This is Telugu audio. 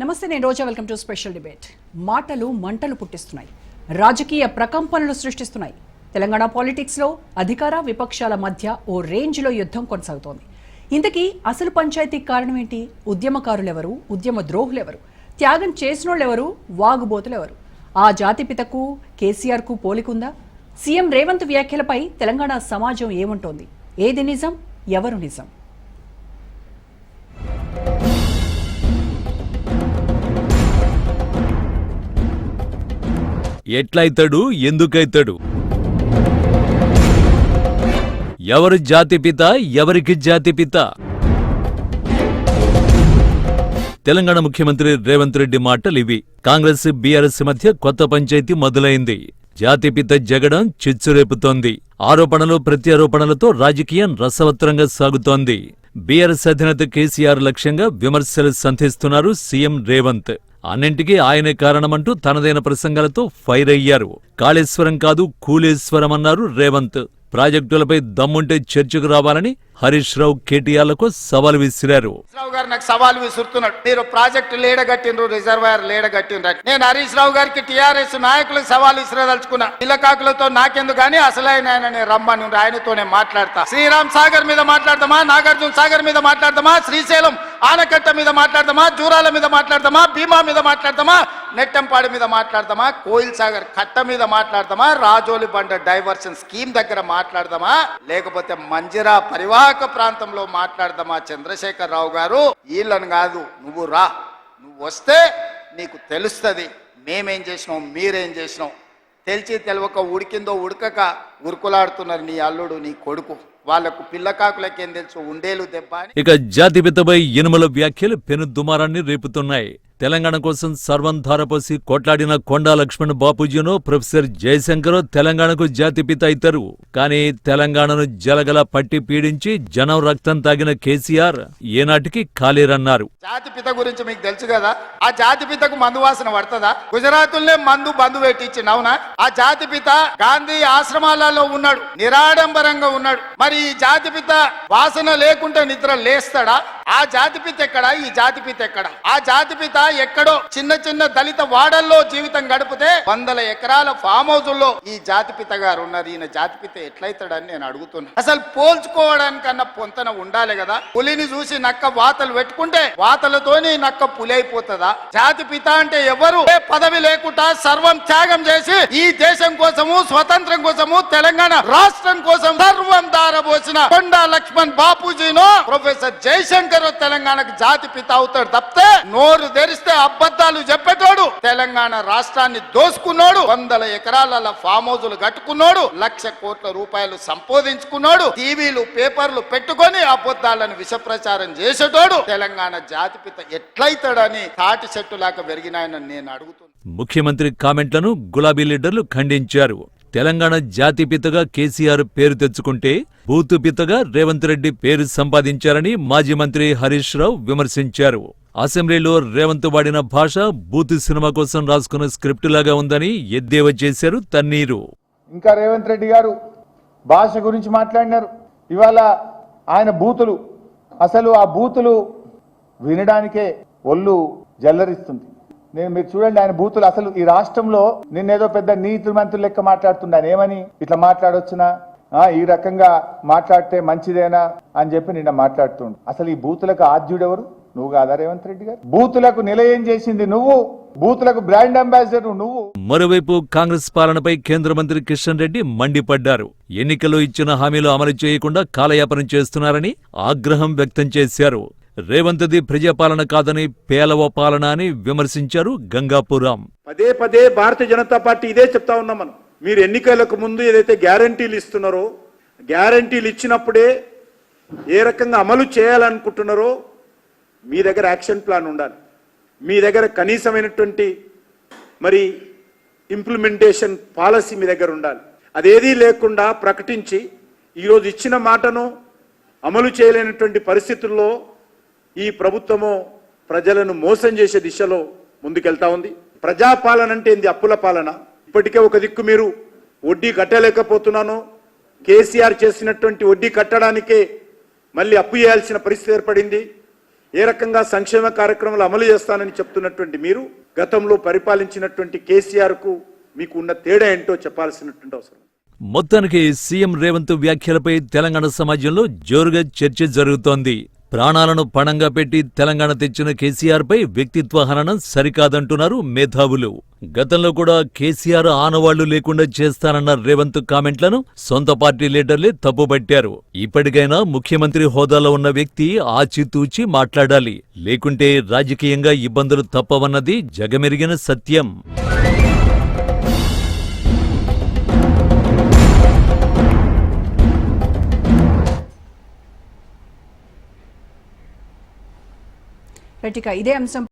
నమస్తే, నేను Roja. Welcome to special debate. మాటలు మంటలు పుట్టిస్తున్నాయి, రాజకీయ ప్రకంపనలు సృష్టిస్తున్నాయి. తెలంగాణ పాలిటిక్స్లో అధికార విపక్షాల మధ్య ఓ రేంజ్లో యుద్ధం కొనసాగుతోంది. ఇంతకీ అసలు పంచాయతీ కారణం ఏంటి? ఉద్యమకారులెవరు? ఉద్యమ ద్రోహులెవరు? త్యాగం చేసినోళ్ళెవరు? వాగుబోతులెవరు? ఆ జాతిపితకు కేసీఆర్కు పోలికుందా? సీఎం రేవంత్ వ్యాఖ్యలపై తెలంగాణ సమాజం ఏమంటోంది? ఏది నిజం, ఎవరు నిజం? ఎట్లయితాడు, ఎందుకైతాడు, ఎవరు జాతిపిత, ఎవరికి జాతిపిత? తెలంగాణ ముఖ్యమంత్రి రేవంత్ రెడ్డి మాటలు ఇవి. కాంగ్రెస్ బీఆర్ఎస్ మధ్య కొత్త పంచాయతీ మొదలైంది. జాతిపిత జగడం చిచ్చురేపుతోంది. ఆరోపణలు ప్రత్యారోపణలతో రాజకీయం రసవత్రంగా సాగుతోంది. బీఆర్ఎస్ అధినేత కేసీఆర్ లక్ష్యంగా విమర్శలు సంధిస్తున్నారు సీఎం రేవంత్. అన్నింటికీ ఆయనే కారణమంటూ తనదైన ప్రసంగాలతో ఫైర్ అయ్యారు. కాళేశ్వరం కాదు, కూలేశ్వరం అన్నారు రేవంత్. ప్రాజెక్టులపై దమ్ముంటే చర్చకు రావాలని హరీష్ రావు కేటీఆర్లకు సవాల్ విసిరారు. రావు గారు నాకు సవాల్ విసురుతున్నాడు. మీరు ప్రాజెక్టు లేడగట్టినరు, రిజర్వాయర్ లేడగట్టినరు. నేను హరీష్ రావు గారికి టీఆర్ఎస్ నాయకులకు సవాల్ విసిరదలుచుకున్నా. పిల్లకాకులతో నాకెందుకు కానీ అసలైన ఆయన రమ్మని ఆయనతోనే మాట్లాడతా. శ్రీరామ్ సాగర్ మీద మాట్లాడదామా, నాగార్జున సాగర్ మీద మాట్లాడదామా, శ్రీశైలం ఆనకట్ట మీద మాట్లాడదామా, జూరాల మీద మాట్లాడదామా, భీమా మీద మాట్లాడదామా, నెట్టంపాడి మీద మాట్లాడదామా, కోయిల్ సాగర్ కట్ట మీద మాట్లాడదామా, రాజోలి బండ డైవర్షన్ స్కీమ్ దగ్గర మాట్లాడదామా, లేకపోతే మంజిరా పరివాహక ప్రాంతంలో మాట్లాడదామా? చంద్రశేఖర్ రావు గారు, వీళ్ళని కాదు, నువ్వు రా, నువ్వు వస్తే నీకు తెలుస్తుంది మేమేం చేసినాం, మీరేం చేసినాం. తెలిసి తెలవక ఉడికిందో ఉడకక ఉరుకులాడుతున్నారు నీ అల్లుడు, నీ కొడుకు. వాళ్లకు పిల్లకాకులకేం తెలుసు, ఉండేలు దెబ్బ. ఇక జాతిపితపై యనుమల వ్యాఖ్యలు పెను దుమారాన్ని రేపుతున్నాయి. తెలంగాణ కోసం సర్వం ధారపోసి కొట్లాడిన కొండా లక్ష్మణ్ బాపూజీనో ప్రొఫెసర్ జయశంకరో తెలంగాణకు జాతిపిత అయితారు. కానీ తెలంగాణను జలగల పట్టి పీడించి జనం రక్తం తాగిన కేసీఆర్ ఏనాటికి ఖాళీరన్నారు. జాతిపిత గురించి మీకు తెలుసు కదా, ఆ జాతిపితకు మందు వాసన పడుతుందా? గుజరాతుల్నే మందు బంధు పెట్టించింది, అవునా? ఆ జాతిపిత గాంధీ ఆశ్రమాలలో ఉన్నాడు, నిరాడంబరంగా ఉన్నాడు. మరి ఈ జాతిపిత వాసన లేకుంటే నిద్ర లేస్తాడా? ఆ జాతిపిత ఎక్కడా? ఈ జాతిపిత ఎక్కడా? ఆ జాతిపిత ఎక్కడో చిన్న చిన్న దళిత వాడల్లో జీవితం గడిపితే 100 ఎకరాల ఫామ్ హౌజుల్లో ఈ జాతిపిత గారు ఉన్నారు. ఈయన జాతిపిత ఎట్లయితాడని నేను అడుగుతున్నా. అసలు పోల్చుకోవడానికన్నా పొంతన ఉండాలి కదా. పులిని చూసి నక్క వాతలు పెట్టుకుంటే వాతలతోని నక్క పులి అయిపోతుందా? జాతిపిత అంటే ఎవరు? పదవి లేకుండా సర్వం త్యాగం చేసి ఈ దేశం కోసము, స్వతంత్రం కోసము, తెలంగాణ రాష్ట్రం కోసం సర్వం దారబోసిన కొండా లక్ష్మణ్ బాపూజీనో ప్రొఫెసర్ జయశంకర్ తెలంగాణకు జాతిపిత అవుతాడు తప్పితే నోరు తెరిస్తే అబద్ధాలు చెప్పేటోడు, తెలంగాణ రాష్ట్రాన్ని దోసుకున్నాడు, 100 ఎకరాల ఫామ్ హౌజులు కట్టుకున్నాడు, 1,00,000 కోట్ల రూపాయలు సంపాదించుకున్నాడు, టీవీలు పేపర్లు పెట్టుకొని అబద్ధాలను విషప్రచారం చేసేటోడు తెలంగాణ జాతిపిత ఎట్లయితాడని తాటి చెట్టులాగా పెరిగినాయని నేను అడుగుతున్నాను. ముఖ్యమంత్రి కామెంట్లను గులాబీ లీడర్లు ఖండించారు. తెలంగాణ జాతిపితగా కేసీఆర్ పేరు తెచ్చుకుంటే బూతుపితగా రేవంత్ రెడ్డి పేరు సంపాదించారని మాజీ మంత్రి హరీష్ రావు విమర్శించారు. అసెంబ్లీలో రేవంత్ వాడిన భాష బూతు సినిమా కోసం రాసుకున్న స్క్రిప్ట్ లాగా ఉందని ఎద్దేవా చేశారు తన్నీరు. ఇంకా రేవంత్ రెడ్డి గారు భాష గురించి మాట్లాడినారు. ఇవాళ ఆయన బూతులు, అసలు ఆ బూతులు వినడానికే ఒళ్ళు జల్లరిస్తుంది. మీరు చూడండి, ఆయన బూతులు అసలు ఈ రాష్ట్రంలో నిన్నేదో పెద్ద నీతి మంత్రులు లెక్క మాట్లాడుతున్నాను. ఏమని ఇట్లా మాట్లాడొచ్చునా, ఈ రకంగా మాట్లాడితే మంచిదేనా అని చెప్పి నిన్న మాట్లాడుతుండు. అసలు ఈ బూతులకు ఆద్యుడెవరు? నువ్వు కాదా రేవంత్ రెడ్డి గారు? బూతులకు నిలయం చేసింది నువ్వు, బూతులకు బ్రాండ్ అంబాసిడర్ నువ్వు. మరోవైపు కాంగ్రెస్ పాలనపై కేంద్ర మంత్రి కిషన్ రెడ్డి మండిపడ్డారు. ఎన్నికల్లో ఇచ్చిన హామీలు అమలు చేయకుండా కాలయాపన చేస్తున్నారని ఆగ్రహం వ్యక్తం చేశారు. రేవంత్ది ప్రజాపాలన కాదని పేలవ పాలన అని విమర్శించారు గంగాపురం. పదే పదే భారతీయ జనతా పార్టీ ఇదే చెప్తా ఉన్నాం. మనం మీరు ఎన్నికలకు ముందు ఏదైతే గ్యారంటీలు ఇస్తున్నారో, గ్యారంటీలు ఇచ్చినప్పుడే ఏ రకంగా అమలు చేయాలనుకుంటున్నారో మీ దగ్గర యాక్షన్ ప్లాన్ ఉండాలి. మీ దగ్గర కనీసమైనటువంటి మరి ఇంప్లిమెంటేషన్ పాలసీ మీ దగ్గర ఉండాలి. అదేదీ లేకుండా ప్రకటించి ఈరోజు ఇచ్చిన మాటను అమలు చేయలేనటువంటి పరిస్థితుల్లో ఈ ప్రభుత్వము ప్రజలను మోసం చేసే దిశలో ముందుకెళ్తా ఉంది. ప్రజాపాలన అంటే ఏంది? అప్పుల పాలన. ఇప్పటికే ఒక దిక్కు మీరు వడ్డీ కట్టలేకపోతున్నాను, కేసీఆర్ చేసినటువంటి వడ్డీ కట్టడానికే మళ్ళీ అప్పు చేయాల్సిన పరిస్థితి ఏర్పడింది. ఏ రకంగా సంక్షేమ కార్యక్రమాలు అమలు చేస్తానని చెప్తున్నటువంటి మీరు గతంలో పరిపాలించినటువంటి కేసీఆర్కు మీకు ఉన్న తేడా ఏంటో చెప్పాల్సినటువంటి అవసరం. మొత్తానికి సీఎం రేవంత్ వ్యాఖ్యలపై తెలంగాణ సమాజంలో జోరుగా చర్చ జరుగుతోంది. ప్రాణాలను పణంగా పెట్టి తెలంగాణ తెచ్చిన కేసీఆర్ పై వ్యక్తిత్వ హననం సరికాదంటున్నారు మేధావులు. గతంలో కూడా కేసీఆర్ ఆనవాళ్లు లేకుండా చేస్తానన్న రేవంత్ కామెంట్లను సొంత పార్టీ లీడర్లే తప్పుపట్టారు. ఇప్పటికైనా ముఖ్యమంత్రి హోదాలో ఉన్న వ్యక్తి ఆచితూచి మాట్లాడాలి, లేకుంటే రాజకీయంగా ఇబ్బందులు తప్పవన్నది జగమెరిగిన సత్యం. రైట్, ఇక ఇదే అంశం